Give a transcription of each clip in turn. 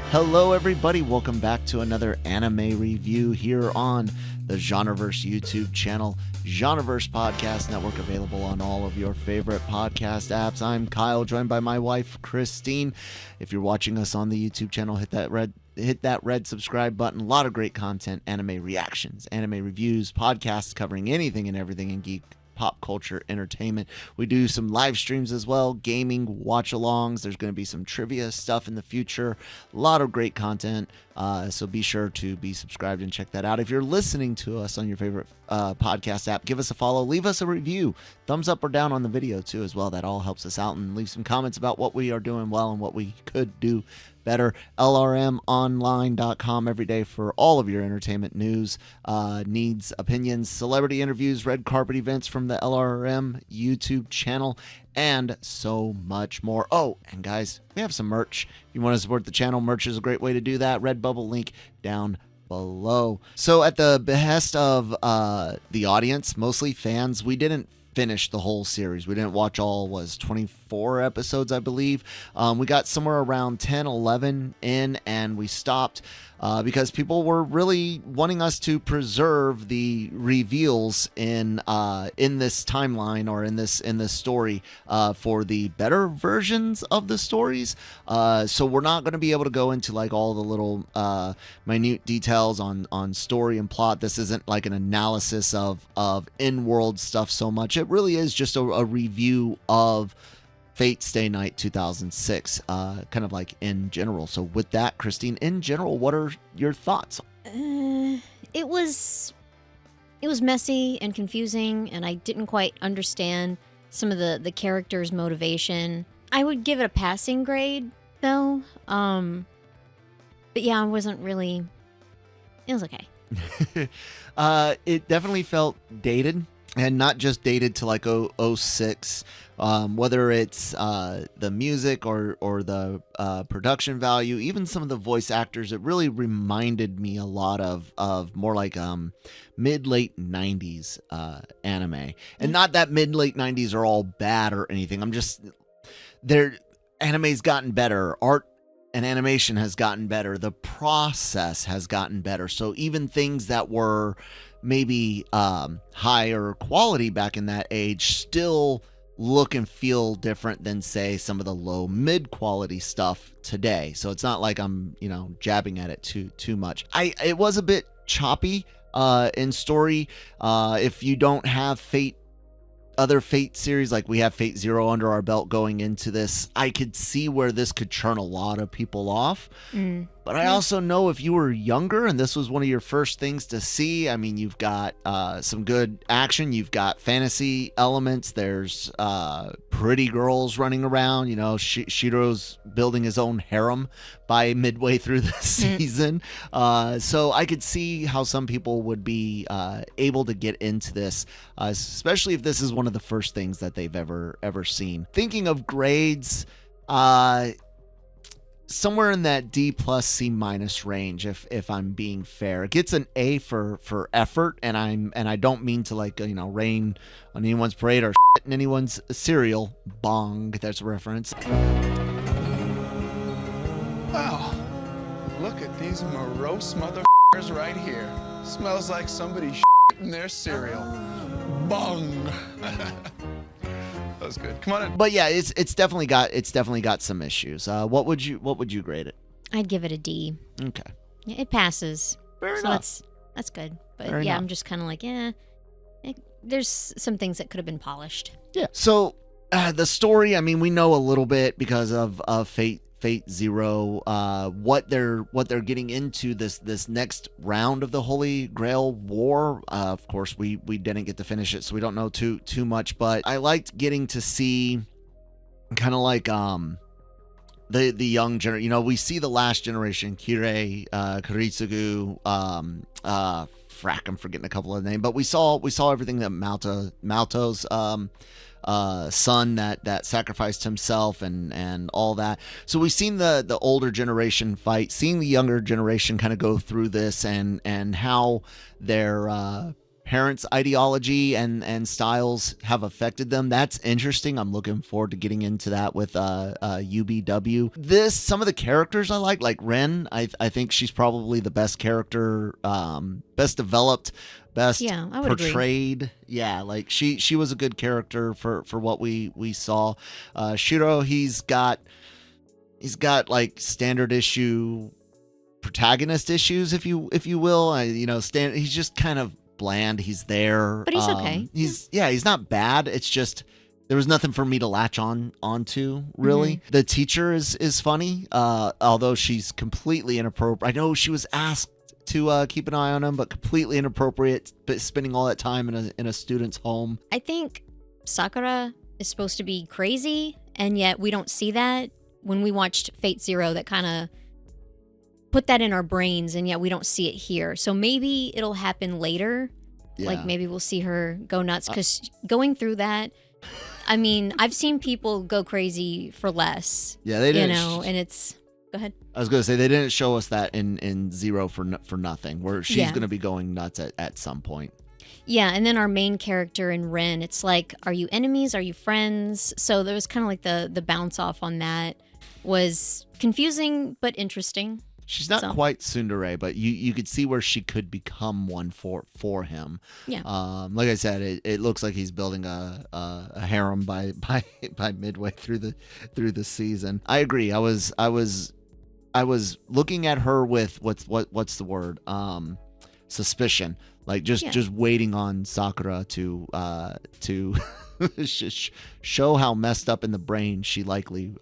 Hello everybody, welcome back to another anime review here on the Genreverse YouTube channel, Genreverse Podcast Network, available on all of your favorite podcast apps. I'm Kyle, joined by my wife, Christine. If you're watching us on the YouTube channel, hit that red subscribe button. A lot of great content, anime reactions, anime reviews, podcasts covering anything and everything in geek, pop culture, entertainment. We do some live streams as well, gaming, watch-alongs. There's going to be some trivia stuff in the future. A lot of great content, so be sure to be subscribed and check that out. If you're listening to us on your favorite podcast app, give us a follow, leave us a review, thumbs up or down on the video too as well. That all helps us out, and leave some comments about what we are doing well and what we could do better. LRMonline.com every day for all of your entertainment news, needs, opinions, celebrity interviews, red carpet events from the LRM YouTube channel, and so much more. Oh, and guys, we have some merch. If you want to support the channel, merch is a great way to do that. Redbubble link down below. So at the behest of the audience, mostly fans, we didn't finish the whole series. We didn't watch all, 24 episodes, I believe. We got somewhere around 10, 11 in, and we stopped because people were really wanting us to preserve the reveals in this timeline, or in this story, for the better versions of the stories. So we're not going to be able to go into like all the little minute details on story and plot. This isn't like an analysis of in-world stuff so much. It really is just a review of Fate Stay Night 2006, kind of like in general. So with that, Christine, in general, what are your thoughts? It was messy and confusing, and I didn't quite understand some of the characters' motivation. I would give it a passing grade, though. But yeah, I wasn't really... It was okay. It definitely felt dated. And not just dated to like 06, whether it's the music or the production value, even some of the voice actors. It really reminded me a lot of more like mid-late 90s anime. And not that mid-late 90s are all bad or anything. I'm just... anime's gotten better. Art and animation has gotten better. The process has gotten better. So even things that were maybe higher quality back in that age still look and feel different than, say, some of the low mid quality stuff today. So it's not like I'm jabbing at it too much. It was a bit choppy in story. If you don't have other Fate series, like we have Fate Zero under our belt going into this, I could see where this could turn a lot of people off. But I also know if you were younger and this was one of your first things to see, I mean, you've got some good action, you've got fantasy elements, there's pretty girls running around, Shiro's building his own harem by midway through the season. So I could see how some people would be able to get into this, especially if this is one of the first things that they've ever seen. Thinking of grades, somewhere in that D plus C minus range, if I'm being fair. It gets an A for effort, and I don't mean to rain on anyone's parade or shit in anyone's cereal. Bong, that's a reference. Wow, look at these morose motherfuckers right here. Smells like somebody shit in their cereal. Bong. That was good. Come on in. But yeah, it's definitely got some issues. What would you grade it? I'd give it a D. Okay. Yeah, it passes. Fair so enough. That's good. But Fair yeah, enough. I'm just kind of like, there's some things that could have been polished. Yeah. So the story, I mean, we know a little bit because of Fate Zero, what they're getting into this next round of the Holy Grail War. Of course, we didn't get to finish it, so we don't know too much. But I liked getting to see kind of like the young generation. We see the last generation, Kirei, Kuritsugu, I'm forgetting a couple of names, but we saw everything that Malto's son that sacrificed himself and all that. So we've seen the older generation fight, seeing the younger generation kind of go through this, and how their parents' ideology and styles have affected them. That's interesting. I'm looking forward to getting into that with UBW. Some of the characters I like Ren. I think she's probably the best character, best developed, best I would portrayed. agree. Yeah, like she was a good character for what we saw. Shiro, he's got like standard issue protagonist issues, if you will. He's just kind of bland. He's there, but he's okay. He's not bad. It's just there was nothing for me to latch onto really. Mm-hmm. The teacher is funny, although she's completely inappropriate. I know she was asked to keep an eye on him, but completely inappropriate, but spending all that time in a student's home. I think Sakura is supposed to be crazy, and yet we don't see that. When we watched Fate Zero, that kind of put that in our brains, and yet we don't see it here. So maybe it'll happen later. Yeah. Like maybe we'll see her go nuts, because going through that, I mean, I've seen people go crazy for less. Yeah, they did. And it's... Go ahead. I was going to say, they didn't show us that in Zero for nothing, where she's going to be going nuts at some point. Yeah, and then our main character in Ren, it's like, are you enemies? Are you friends? So there was kind of like the bounce off on that was confusing but interesting. She's not quite tsundere, but you could see where she could become one for him. Yeah. Like I said, it looks like he's building a harem by midway through the season. I agree. I was looking at her with what's the word? Suspicion. Like just waiting on Sakura to show how messed up in the brain she likely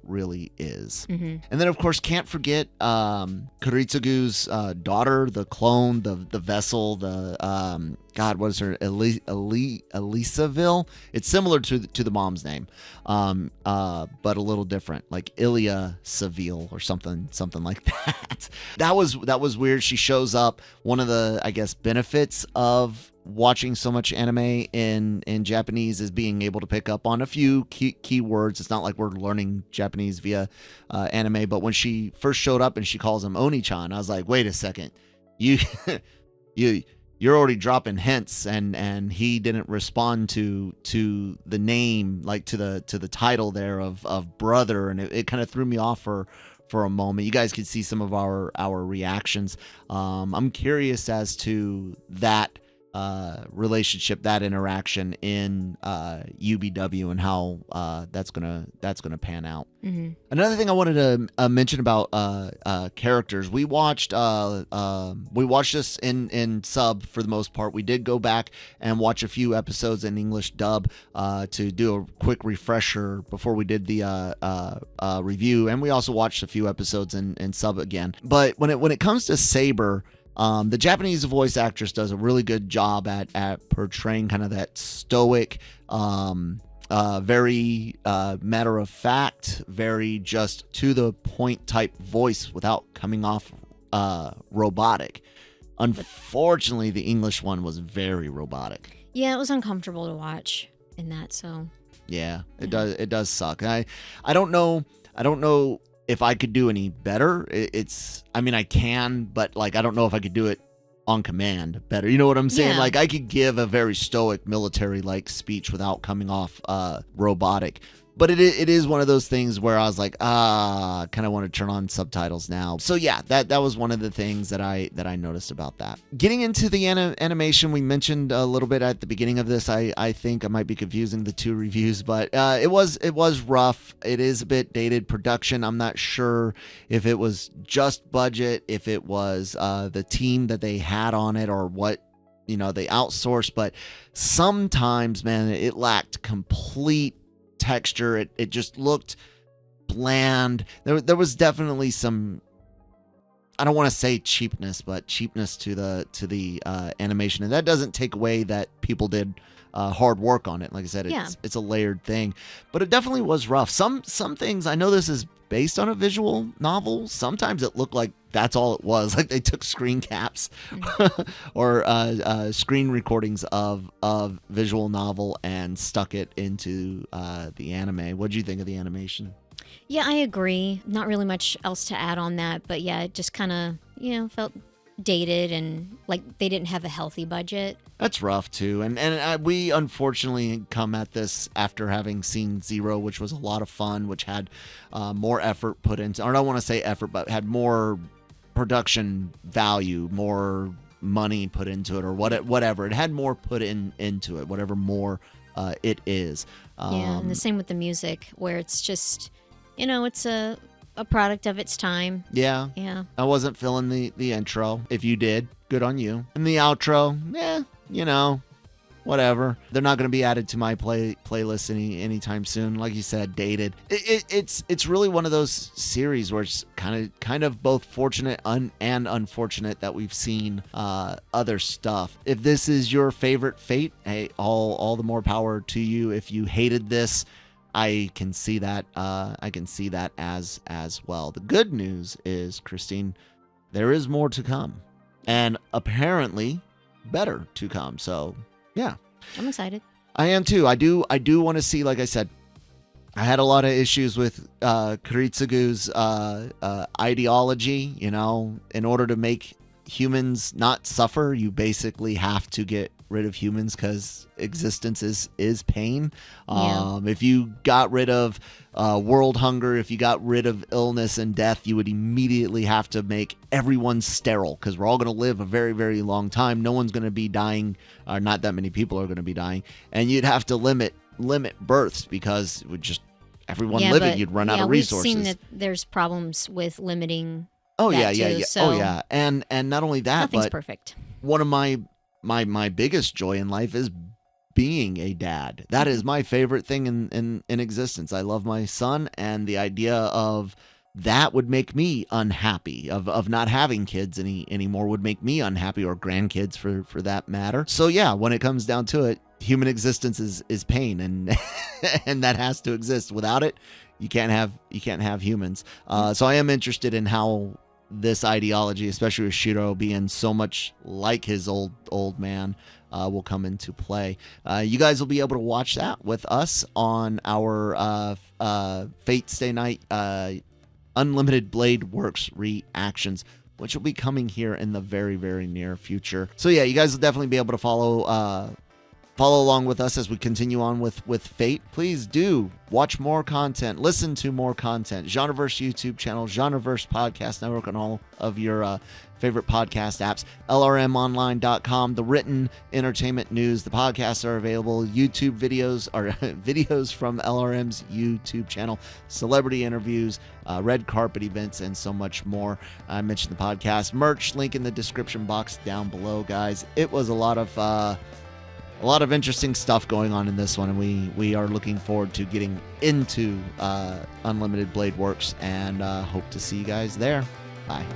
really is. Mm-hmm. And then, of course, can't forget Kuritsugu's daughter, the clone, the vessel, the God, what is her? Elisaville. It's similar to the mom's name, but a little different, like Ilya Saville or something like that. That was weird. She shows up. One of the, I guess, benefits of watching so much anime in Japanese is being able to pick up on a few key words. It's not like we're learning Japanese via anime, but when she first showed up and she calls him Oni-chan, I was like, wait a second, you're already dropping hints, and he didn't respond to the name, like to the title there of brother, and it kind of threw me off for a moment. You guys could see some of our reactions. I'm curious as to that relationship, that interaction in UBW, and how that's gonna pan out. Mm-hmm. Another thing I wanted to mention about characters, we watched this in sub for the most part. We did go back and watch a few episodes in English dub to do a quick refresher before we did the review, and we also watched a few episodes in sub again. But when it comes to Saber, the Japanese voice actress does a really good job at portraying kind of that stoic, very matter of fact, very just to the point type voice without coming off robotic. Unfortunately, the English one was very robotic. Yeah, it was uncomfortable to watch in that. So yeah, it does suck. I don't know if I could do any better. I mean, I can, but like, I don't know if I could do it on command better. You know what I'm saying? Yeah. Like, I could give a very stoic military-like speech without coming off robotic. But it is one of those things where I was like, kind of want to turn on subtitles now. So yeah, that was one of the things that I noticed about that. Getting into the animation, we mentioned a little bit at the beginning of this. I think I might be confusing the two reviews, but it was rough. It is a bit dated production. I'm not sure if it was just budget, if it was the team that they had on it, or what they outsourced. But sometimes, man, it lacked complete texture. It just looked bland. There was definitely some, I don't want to say cheapness, but cheapness to the animation, and that doesn't take away that people did hard work on it. Like I said, it's a layered thing, but it definitely was rough. Some things, I know this is based on a visual novel, sometimes it looked like that's all it was. Like they took screen caps or screen recordings of visual novel and stuck it into the anime. What did you think of the animation? yeah, I agree. Not really much else to add on that, but yeah, it just kind of felt dated and like they didn't have a healthy budget. That's rough too, and we unfortunately come at this after having seen Zero, which was a lot of fun, which had more effort put into, or I don't want to say effort, but had more production value, more money put into it, or whatever. It had more put into it, whatever more it is. Yeah, and the same with the music, where it's just, it's a product of its time. Yeah. Yeah. I wasn't feeling the intro. If you did, good on you. And the outro, whatever. They're not going to be added to my playlist anytime soon. Like you said, dated. It's really one of those series where it's kind of both fortunate and unfortunate that we've seen other stuff. If this is your favorite Fate, hey, all the more power to you. If you hated this, I can see that. I can see that as well. The good news is, Christine, there is more to come, and apparently better to come. So yeah, I'm excited. I am too. I do want to see. Like I said, I had a lot of issues with Kuritsugu's ideology. In order to make humans not suffer, you basically have to get rid of humans because existence is pain. Yeah. If you got rid of world hunger, if you got rid of illness and death, you would immediately have to make everyone sterile because we're all going to live a very, very long time. No one's going to be dying, or not that many people are going to be dying, and you'd have to limit births because it would just everyone living, you'd run out of resources. We've seen that there's problems with limiting. Oh that yeah, too, yeah. so Oh yeah, and not only that, nothing's but perfect. one of my biggest joy in life is being a dad. That is my favorite thing in existence. I love my son, and the idea of that would make me unhappy. Of not having kids anymore would make me unhappy, or grandkids for that matter. So yeah, when it comes down to it, human existence is pain, and and that has to exist. Without it, you can't have humans. So I am interested in how this ideology, especially with Shiro being so much like his old man, will come into play. You guys will be able to watch that with us on our Fate Stay Night Unlimited Blade Works reactions, which will be coming here in the very, very near future. So yeah, you guys will definitely be able to follow along with us as we continue on with Fate. Please do watch more content, listen to more content. Genreverse YouTube channel, Genreverse Podcast Network on all of your favorite podcast apps. LRMonline.com, the written entertainment news. The podcasts are available. YouTube videos are videos from LRM's YouTube channel, celebrity interviews, red carpet events, and so much more. I mentioned the podcast merch, link in the description box down below, guys. It was a lot of interesting stuff going on in this one, and we are looking forward to getting into Unlimited Blade Works, and hope to see you guys there. Bye.